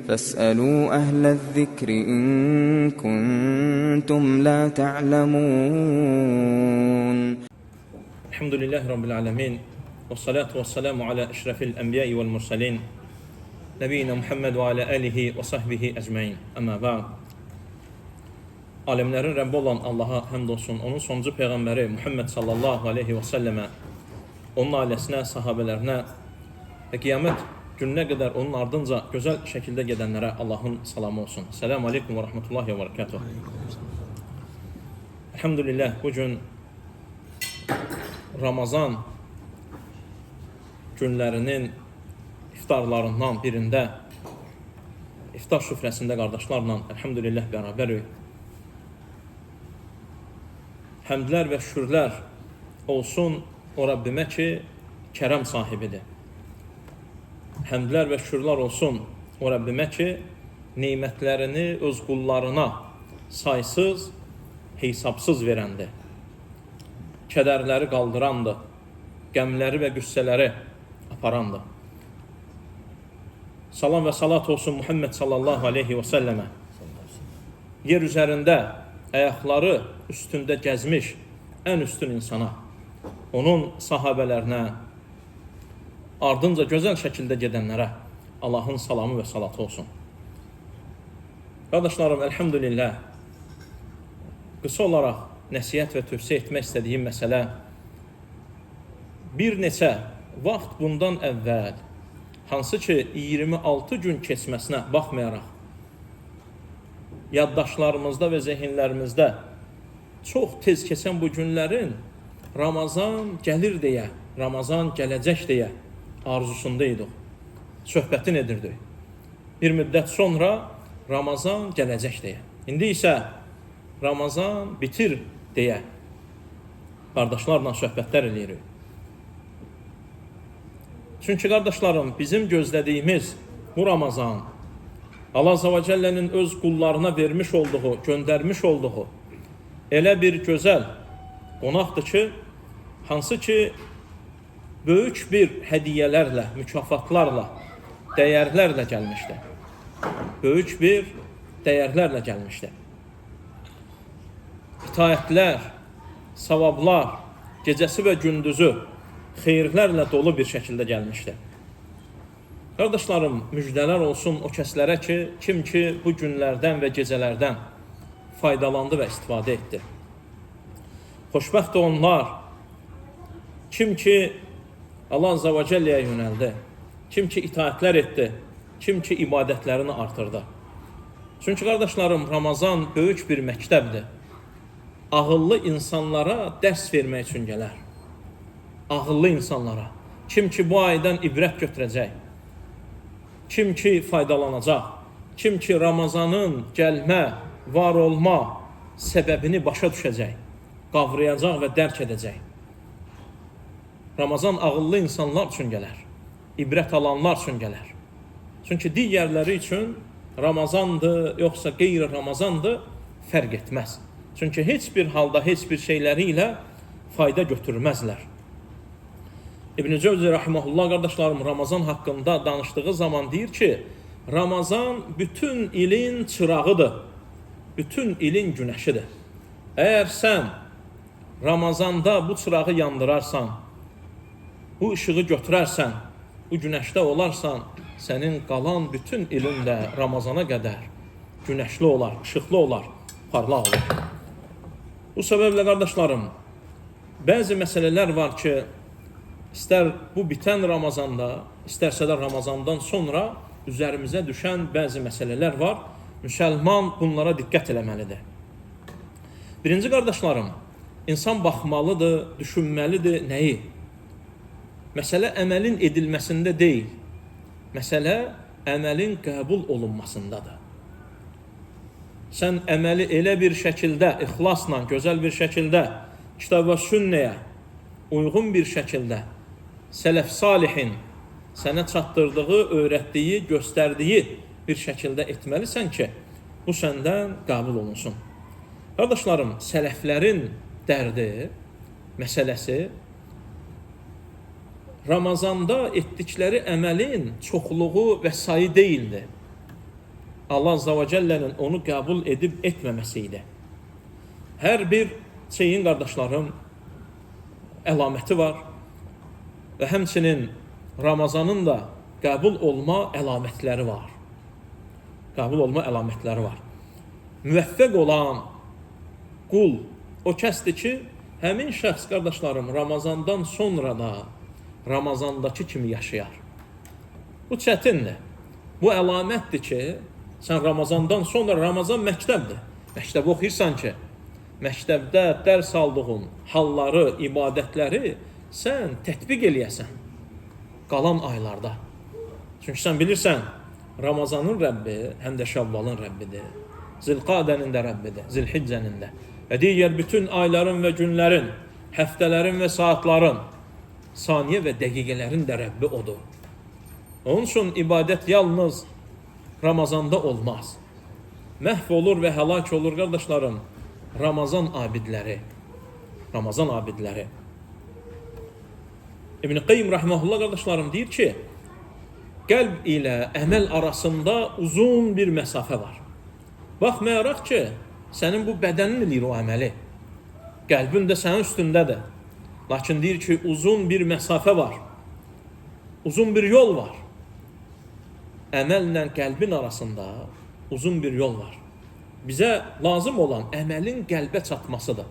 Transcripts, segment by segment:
فاسألوا أهل الذكر إن كنتم لا تعلمون. الحمد لله رب العالمين والصلاة والسلام على أشرف الأنبياء والمرسلين نبينا Muhammed və alə alihi və sahbihi əcməin. Əmmə bə'd. Aləmlərin Rəbbi olan Allaha həmd olsun. Onun sonuncu Peyğəmbəri Muhammed sallallahu aleyhi və səlləmə, onun ailəsinə, sahabələrinə və qiyamət gününə qədər onun ardınca gözəl şəkildə gedənlərə Allahın salamı olsun. Selamun aleykum və rəhmətullahi və bərəkatuhu. Elhamdülillah, bugün Ramazan günlərinin iftarlarından birində, iftar süfrəsində qardaşlarla elhamdülillah bərabərik. Həmdlər və şükürlər olsun o Rəbbimə ki, kərəm sahibidir. Həmdlər və şükürlər olsun o Rəbbimə ki, neymətlərini öz qullarına saysız, hesabsız verəndir. Kədərləri qaldırandır, qəmləri və qüssələri aparandır. Salam və salat olsun Muhammed sallallahu aleyhi və səlləmə. Yer üzərində ayaqları üstündə gəzmiş ən üstün insana, onun sahabələrinə, ardınca gözəl şəkildə gedənlərə Allahın salamı və salatı olsun. Qardaşlarım, elhamdülillah, qısa olaraq nəsihət və tövsiyə etmək istədiyim məsələ, bir neçə vaxt bundan əvvəl, hansı ki 26 gün keçməsinə baxmayaraq, yaddaşlarımızda və zehinlərimizdə çox tez keçən bu günlərin Ramazan gəlir deyə, Ramazan gələcək deyə arzusundaydık, söhbətin edirdik. Bir müddət sonra Ramazan gələcək deyə. İndi isə Ramazan bitir deyə qardaşlarla söhbətlər edirik. Çünki qardaşlarım, bizim gözlədiyimiz bu Ramazan, Allah Azza və Cəllənin öz qullarına vermiş olduğu, göndərmiş olduğu elə bir gözəl qonaqdır ki, hansı ki böyük bir hədiyyələrlə, mükafatlarla, dəyərlərlə gəlmişdir. Böyük bir dəyərlərlə gəlmişdir. İtaətlər, savablar, gecəsi və gündüzü xeyirlərlə dolu bir şəkildə gəlmişdir. Qardaşlarım, müjdələr olsun o kəslərə ki, kim ki bu günlərdən və gecələrdən faydalandı və istifadə etdi. Xoşbəxt onlar, kim ki Allah Azza və Cəlləyə yönəldi, kim ki itaətlər etdi, kim ki ibadətlərini artırdı. Çünki qardaşlarım, Ramazan böyük bir məktəbdir. Ağıllı insanlara dərs vermək üçün gələr. Ağıllı insanlara, kim ki bu aydan ibrət götürəcək, kim ki faydalanacaq, kim ki Ramazanın gəlmə, var olma səbəbini başa düşəcək, qavrayacaq və dərk edəcək. Ramazan ağıllı insanlar üçün gələr, ibrət alanlar üçün gələr. Çünki digərləri üçün Ramazandır, yoxsa qeyri-Ramazandır, fərq etməz. Çünki heç bir halda, heç bir şeyləri ilə fayda götürməzlər. İbn-i Cəvzi rahimehullah qardaşlarım Ramazan haqqında danışdığı zaman deyir ki, Ramazan bütün ilin çırağıdır, bütün ilin günəşidir. Əgər sən Ramazanda bu çırağı yandırarsan, bu işığı götürərsən, bu günəşdə olarsan, sənin qalan bütün ilin də Ramazana qədər günəşli olar, işıqlı olar, parlaq olur. Bu səbəblə qardaşlarım, bəzi məsələlər var ki, İstər bu bitən Ramazanda, istərsə də Ramazandan sonra üzərimizə düşən bəzi məsələlər var. Müsəlman bunlara diqqət eləməlidir. Birinci qardaşlarım, insan baxmalıdır, düşünməlidir nəyi? Məsələ əməlin edilməsində deyil, məsələ əməlin qəbul olunmasındadır. Sən əməli elə bir şəkildə, ixlasla, gözəl bir şəkildə, kitab və sünnəyə uyğun bir şəkildə, sələf salihin sənə çatdırdığı, öyrətdiyi, göstərdiyi bir şəkildə etməlisən ki, bu səndən qəbul olunsun. Qardaşlarım, sələflərin dərdi, məsələsi Ramazanda etdikləri əməlin çoxluğu və sayı deyildi. Allah Azza və Cəllənin onu qəbul edib etməməsi idi. Hər bir şeyin, qardaşlarım, əlaməti var və həmçinin Ramazanın da qəbul olma əlamətləri var. Qəbul olma əlamətləri var. Müvəffəq olan qul o kəsdir ki, həmin şəxs, qardaşlarım, Ramazandan sonra da Ramazandakı kimi yaşayar. Bu çətindir. Bu əlamətdir ki, sən Ramazandan sonra, Ramazan məktəbdir. Məktəb oxuyursan ki, məktəbdə dərs aldığın halları, ibadətləri sən tətbiq eləyəsən qalan aylarda. Çünki sən bilirsən, Ramazanın Rəbbi həm də Şəvvalın Rəbbidir. Zilqadənin də Rəbbidir, Zilhiccənin də. Və digər bütün ayların və günlərin, həftələrin və saatların, saniyə və dəqiqələrin də Rəbbi odur. Onun üçün ibadət yalnız Ramazanda olmaz. Məhv olur və həlak olur, qardaşlarım, Ramazan abidləri. Ramazan abidləri. İbn-i Qeym rəhməhullah, qardaşlarım, deyir ki, qəlb ilə əməl arasında uzun bir məsafə var. Baxmayaraq ki, sənin bu bədənin eləyir o əməli. Qəlbin də sənin üstündədir. Lakin deyir ki, uzun bir məsafə var. Uzun bir yol var. Əməllə qəlbin arasında uzun bir yol var. Bizə lazım olan əməlin qəlbə çatmasıdır.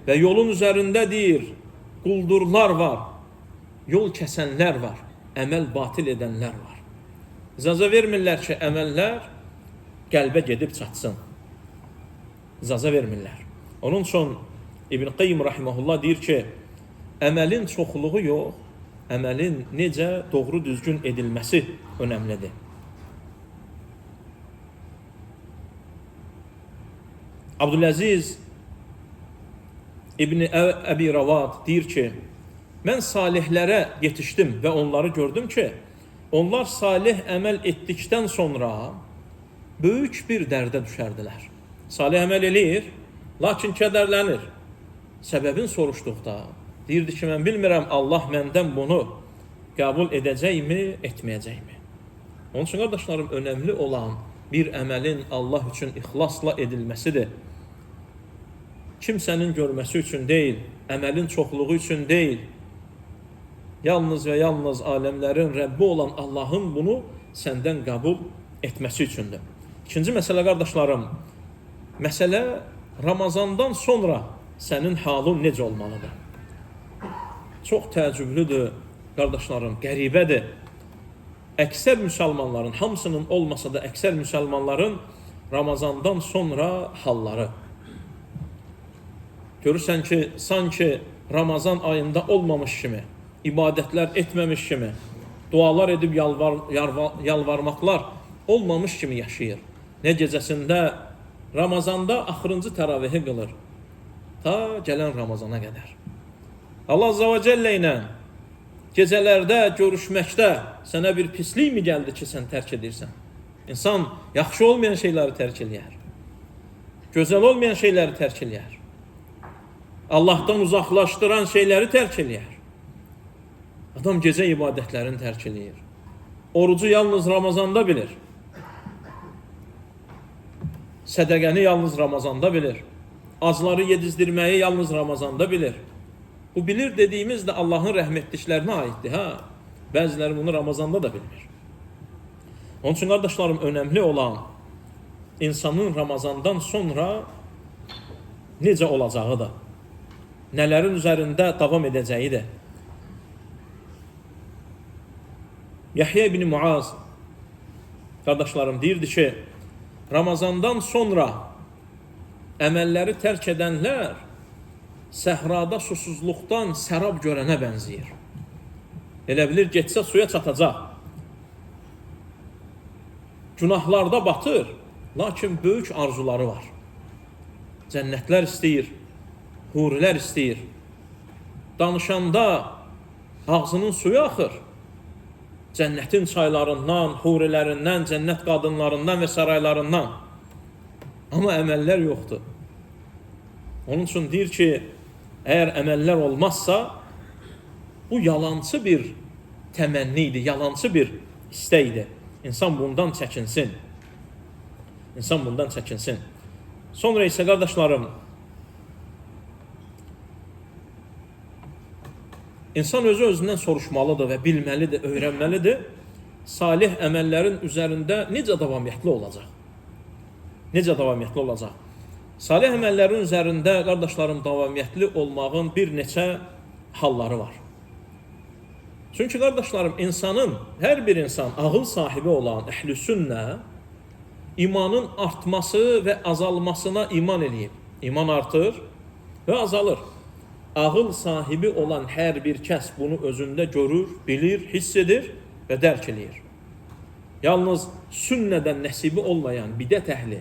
Və yolun üzərində deyir, quldurlar var, yol kəsənlər var, əməl batil edənlər var. İcazə vermirlər ki, əməllər qəlbə gedib çatsın. İcazə vermirlər. Onun üçün İbn Qeym rahimehullah deyir ki, əməlin çoxluğu yox, əməlin necə doğru düzgün edilməsi önəmlidir. Abdüləziz İbn Əbi Ravad deyir ki, mən salihlərə yetişdim və onları gördüm ki, onlar salih əməl etdikdən sonra böyük bir dərdə düşərdilər. Salih əməl eləyir, lakin kədərlənir. Səbəbin soruşduqda deyirdi ki, mən bilmirəm Allah məndən bunu qəbul edəcəkmi, etməyəcəkmi. Onun üçün, qardaşlarım, önəmli olan bir əməlin Allah üçün ixlasla edilməsidir. Kimsənin görməsi üçün deyil, əməlin çoxluğu üçün deyil. Yalnız və yalnız aləmlərin Rəbbi olan Allahın bunu səndən qəbul etməsi üçündür. İkinci məsələ, qardaşlarım, məsələ Ramazandan sonra sənin halın necə olmalıdır? Çox təəccüblüdür, qardaşlarım, qəribədir. Əksər müsəlmanların, hamısının olmasa da əksər müsəlmanların Ramazandan sonra halları. Görürsən ki, sanki Ramazan ayında olmamış kimi, ibadətlər etməmiş kimi, dualar edib yalvarmaqlar olmamış kimi yaşayır. Nə gecəsində Ramazanda axırıncı təravihi qılır, ta gələn Ramazana qədər. Allah Azza və Cəllə ilə gecələrdə görüşməkdə sənə bir pislik mi gəldi ki, sən tərk edirsən? İnsan yaxşı olmayan şeyləri tərk eləyər. Gözəl olmayan şeyləri tərk eləyər. Allahdan uzaqlaşdıran şeyləri tərk eləyər. Adam gecə ibadətlərini tərk eləyir. Orucu yalnız Ramazanda bilir. Sədəqəni yalnız Ramazanda bilir. Azları yedizdirməyi yalnız Ramazanda bilir. Bu bilir dediyimiz də Allahın rəhmətliklərinə aiddir. Bəziləri bunu Ramazanda da bilmir. Onun üçün, qardaşlarım, önəmli olan insanın Ramazandan sonra necə olacağıdır. Nələrin üzərində davam edəcəyidir. Yahya ibn Muaz, qardaşlarım, deyirdi ki, Ramazandan sonra əməlləri tərk edənlər səhrada susuzluqdan sərab görənə bənzəyir. Elə bilir, getsə suya çatacaq. Günahlarda batır, lakin böyük arzuları var. Cənnətlər istəyir, hurilər istəyir. Danışanda ağzının suyu axır. Cənnətin çaylarından, hurilərindən, cənnət qadınlarından və saraylarından. Amma əməllər yoxdur. Onun üçün deyir ki, əgər əməllər olmazsa, bu yalancı bir təmənnidir, yalancı bir istəkdir. İnsan bundan çəkinsin. İnsan bundan çəkinsin. Sonra isə qardaşlarım, insan özü-özündən soruşmalıdır və bilməlidir, öyrənməlidir. Salih əməllərin üzərində necə davamiyyətli olacaq? Necə davamiyyətli olacaq? Salih əməllərin üzərində, qardaşlarım, davamiyyətli olmağın bir neçə halları var. Çünki, qardaşlarım, hər bir insan, ağıl sahibi olan əhl-i sünnə, imanın artması və azalmasına iman eləyib. İman artır və azalır. Ağıl sahibi olan hər bir kəs bunu özündə görür, bilir, hiss edir və dərk eləyir. Yalnız sünnədən nəsibi olmayan bidət əhli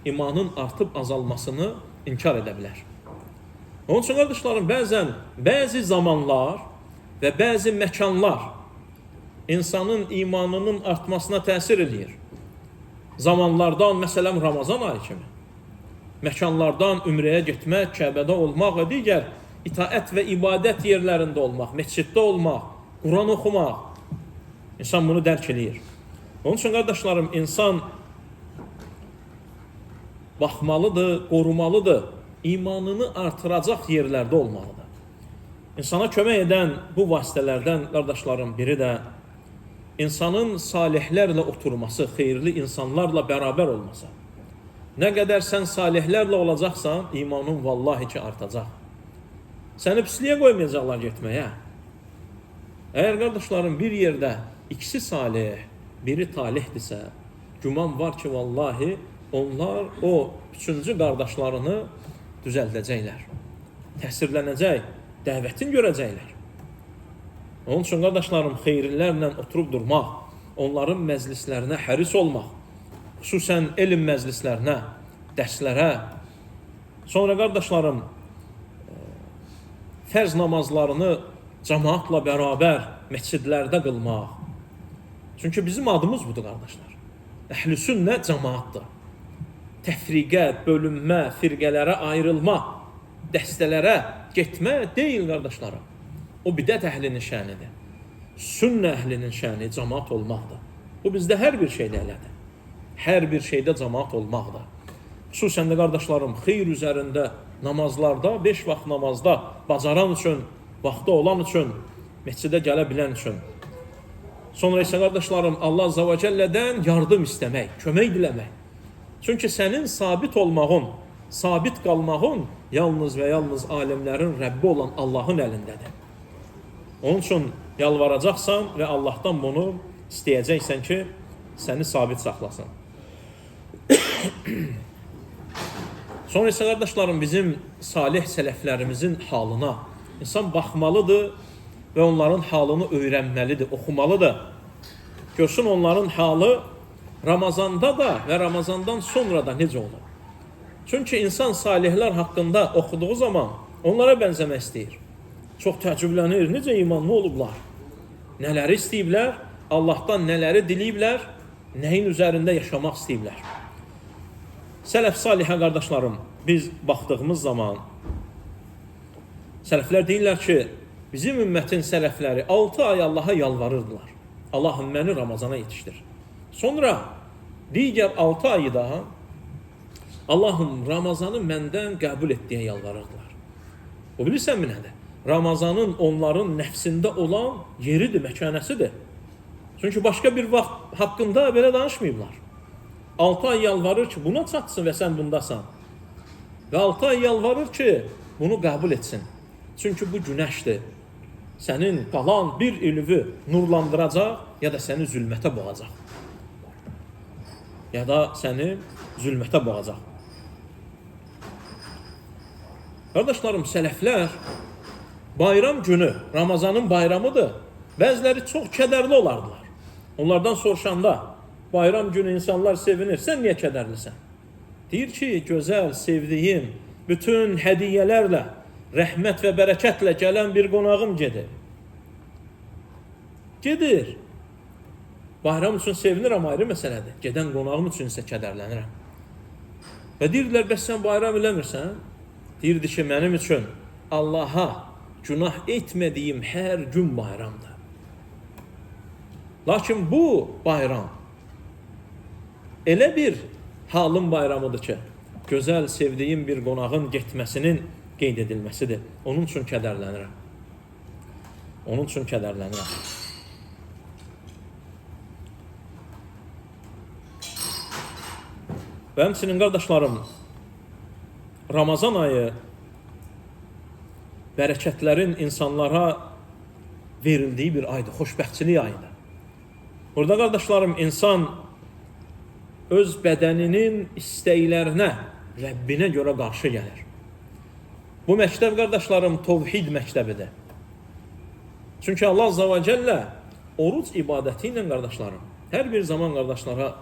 imanın artıb azalmasını inkar edə bilər. Onun üçün, qardaşlarım, bəzi zamanlar və bəzi məkanlar insanın imanının artmasına təsir edir. Zamanlardan, məsələn, Ramazan ayı kimi, məkanlardan ümrəyə getmək, Kəbədə olmaq və digər itaət və ibadət yerlərində olmaq, məsciddə olmaq, Quran oxumaq, insan bunu dərk edir. Onun üçün, qardaşlarım, insan baxmalıdır, qorumalıdır, imanını artıracaq yerlərdə olmalıdır. İnsana kömək edən bu vasitələrdən, qardaşlarım, biri də insanın salihlərlə oturması, xeyirli insanlarla bərabər olması. Nə qədər sən salihlərlə olacaqsan, imanın vallahi ki artacaq. Səni pisliyə qoymayacaqlar getməyə. Əgər, qardaşlarım, bir yerdə ikisi salih, biri talihdirsə, güman var ki, vallahi onlar o üçüncü qardaşlarını düzəldəcəklər. Təsirlənəcək, dəvətin görəcəklər. Onun üçün, qardaşlarım, xeyirlilərlə oturub durmaq, onların məclislərinə həris olmaq, xüsusən elm məclislərinə, dərslərə, sonra, qardaşlarım, fərz namazlarını cəmaatla bərabər məscidlərdə qılmaq. Çünki bizim adımız budur, qardaşlar. Əhl-i sünnə cəmaatdır. Təfriqə, bölünmə, firqələrə ayrılma, dəstələrə getmə deyil, qardaşlarım. O bidət əhlinin şənidir. Sünnə əhlinin şəni cəmaat olmaqdır. Bu bizdə hər bir şeydə elədir. Hər bir şeydə cəmaat olmaqdır. Xüsusən də, qardaşlarım, xeyr üzərində namazlarda, 5 vaxt namazda bacaran üçün, vaxtda olan üçün, məscidə gələ bilən üçün. Sonra isə, qardaşlarım, Allah Azza və Cəllədən yardım istəmək, kömək diləmək. Çünki sənin sabit olmağın, sabit qalmağın yalnız və yalnız aləmlərin Rəbbi olan Allahın əlindədir. Onun üçün yalvaracaqsan və Allahdan bunu istəyəcəksən ki, səni sabit saxlasın. Sonra isə, qardaşlarım, bizim salih sələflərimizin halına insan baxmalıdır və onların halını öyrənməlidir, oxumalıdır. Görsün onların halı Ramazanda da və Ramazandan sonra da necə olur. Çünki insan salihlər haqqında oxuduğu zaman onlara bənzəmək istəyir. Çox təəccüblənir, necə imanlı olublar, nələri istəyiblər, Allahdan nələri diləyiblər, nəyin üzərində yaşamaq istəyiblər. Sələf salihə, qardaşlarım, biz baxdığımız zaman sələflər deyirlər ki, bizim ümmətin sələfləri 6 ay Allaha yalvarırdılar. Allahım, məni Ramazana yetişdir. Sonra digər 6 ayı da Allahım, Ramazanı məndən qəbul et deyə yalvarırdılar. O bilirsənmi nədir? Ramazanın onların nəfsində olan yeridir, məkanəsidir. Çünki başqa bir vaxt haqqında belə danışmayıblar. 6 ay yalvarır ki, buna çatsın və sən bundasan. Və 6 ay yalvarır ki, bunu qəbul etsin. Çünki bu günəşdir. Sənin qalan bir ilüvü nurlandıracaq, ya da səni zülmətə boğacaq. Ya da səni zülmətə boğacaq. Qardaşlarım, sələflər bayram günü, Ramazanın bayramıdır. Bəziləri çox kədərli olardılar. Onlardan soruşanda, bayram günü insanlar sevinir, sən niyə kədərlisən? Deyir ki, gözəl, sevdiyim, bütün hədiyyələrlə, rəhmət və bərəkətlə gələn bir qonağım gedir. Gedir. Bayram üçün sevinirəm, ayrı məsələdir. Gedən qonağım üçün isə kədərlənirəm. Və deyirlər, bəs sən bayram eləmirsən? Deyirdi ki, mənim üçün Allaha günah etmədiyim hər gün bayramdır. Lakin bu bayram elə bir halın bayramıdır ki, gözəl, sevdiyim bir qonağın getməsinin qeyd edilməsidir. Onun üçün kədərlənirəm. Onun üçün kədərlənirəm. Və həmçinin qardaşlarım, Ramazan ayı bərəkətlərin insanlara verildiyi bir aydır, xoşbəxtçilik ayıdır. Burada qardaşlarım, insan öz bədəninin istəklərinə, Rəbbinə görə qarşı gəlir. Bu məktəb qardaşlarım, tövhid məktəbidir. Çünki Allah Azza və Cəllə oruc ibadəti ilə qardaşlarım, hər bir zaman qardaşlara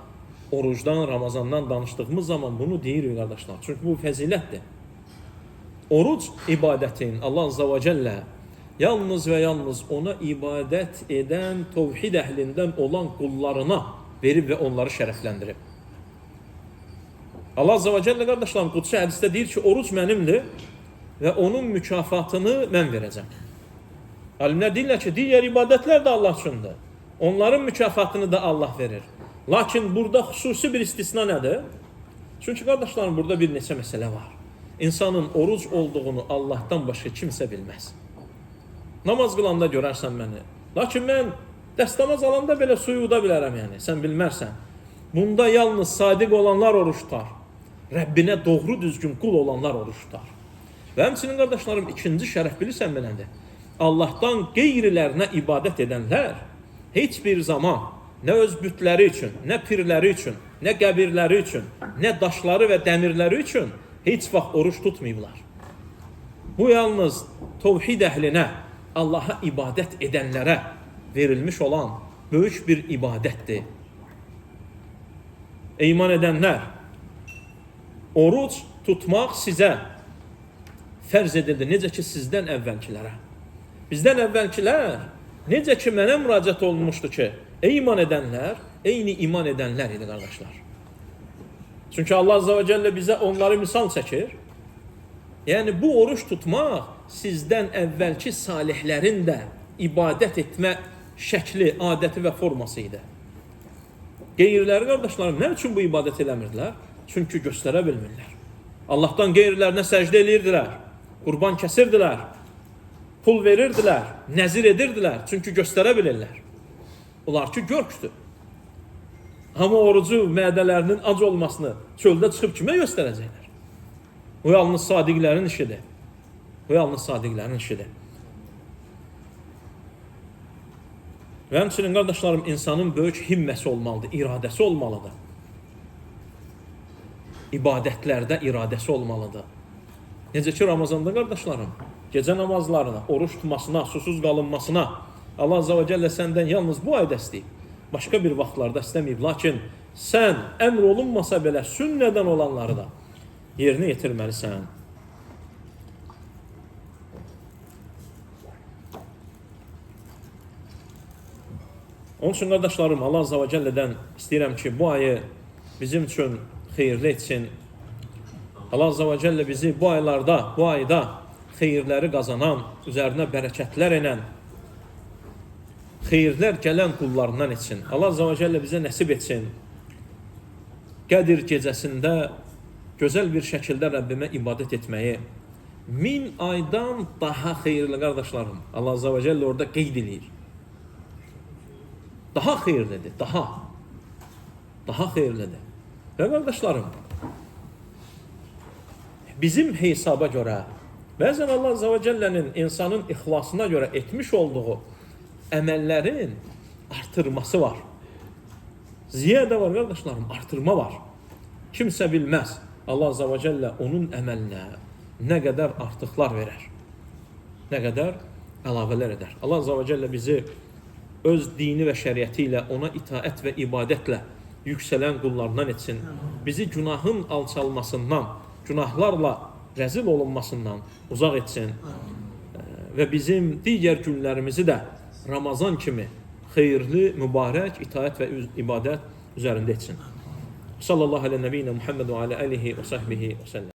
orucdan, Ramazandan danışdığımız zaman bunu deyirik qardaşlar. Çünki bu fəzilətdir. Oruc ibadətin Allah Azza və Cəllə yalnız və yalnız ona ibadət edən, tövhid əhlindən olan qullarına verib və onları şərəfləndirib. Allah Azza və Cəllə qardaşlarım, qudsi hədisdə deyir ki, oruc mənimdir və onun mükafatını mən verəcəm. Alimlər deyirlər ki, digər ibadətlər də Allah üçündür. Onların mükafatını da Allah verir. Lakin burada xüsusi bir istisna nədir? Çünki qardaşlarım, burada bir neçə məsələ var. İnsanın oruc olduğunu Allahdan başqa kimsə bilməz. Namaz qılanda görərsən məni. Lakin mən dəstəmaz alanda belə suyu uda bilərəm yəni. Sən bilmərsən. Bunda yalnız sadiq olanlar oruç tutar. Rəbbinə doğru düzgün qul olanlar oruç tutar. Və həmçinin qardaşlarım, ikinci şərəf bilirsən belədir. Allahdan qeyrilərinə ibadət edənlər heç bir zaman nə öz bütləri üçün, nə pirləri üçün, nə qəbirləri üçün, nə daşları və dəmirləri üçün heç vaxt oruç tutmayıblar. Bu yalnız tövhid əhlinə, Allaha ibadət edənlərə verilmiş olan böyük bir ibadətdir. İman edənlər, oruc tutmaq sizə fərz edildi, necə ki sizdən əvvəlkilərə. Bizdən əvvəlkilər, necə ki mənə müraciət olunmuşdu ki, iman edənlər, eyni iman edənlər idi qardaşlar. Çünki Allah Azza və Cəllə bizə onları misal çəkir. Yəni bu oruç tutmaq sizdən əvvəlki salihlərin də ibadət etmə şəkli, adəti və forması idi. Qeyriləri qardaşlarım, nə üçün bu ibadət eləmirdilər? Çünki göstərə bilmirlər. Allahdan qeyrilərinə səcdə edirdilər, qurban kəsirdilər, pul verirdilər, nəzir edirdilər, çünki göstərə bilirlər. Onlar ki, görkdür. Amma orucu, mədələrinin ac olmasını çöldə çıxıb kimə göstərəcəklər? O yalnız sadiqlərin işidir. O yalnız sadiqlərin işidir. Və həmçinin qardaşlarım, insanın böyük himməsi olmalıdır, iradəsi olmalıdır. İbadətlərdə iradəsi olmalıdır. Necə ki, Ramazanda qardaşlarım, gecə namazlarına, oruç tutmasına, susuz qalınmasına Allah Azza və Cəllə səndən yalnız bu ayda istəyib. Başqa bir vaxtlarda istəməyib. Lakin sən əmr olunmasa belə sünnədən olanları da yerinə yetirməlisən. Onun üçün qardaşlarım, Allah Azza və Cəllədən istəyirəm ki, bu ayı bizim üçün xeyirli etsin. Allah Azza və Cəllə bizi bu aylarda, bu ayda xeyirləri qazanan, üzərinə bərəkətlər enən, xeyirlər gələn qullarından etsin. Allah Azza və Cəllə bizə nəsib etsin. Qədir gecəsində gözəl bir şəkildə Rəbbimə ibadət etməyi 1000 aydan daha xeyirli qardaşlarım. Allah Azza və Cəllə orada qeyd edir. Daha xeyirlidir, daha xeyirlidir. Və qardaşlarım, bizim hesaba görə, bəzən Allah Azza və Cəllənin insanın ixlasına görə etmiş olduğu əməllərin artırması var. Ziyadə var qardaşlarım, artırma var. Kimsə bilməz. Allah Azza və Cəllə onun əməlinə nə qədər artıqlar verər, nə qədər əlavələr edər. Allah Azza və Cəllə bizi öz dini və şəriəti ilə ona itaət və ibadətlə yüksələn qullarından etsin. Bizi günahın alçalmasından, günahlarla rəzil olunmasından uzaq etsin. Və bizim digər günlərimizi də Ramazan kimi xeyirli, mübarək, itaət və ibadət üzərində etsin. Sallallahu aleyhi və səlləm Muhammed və alə alihi və səhbihi və səlləm.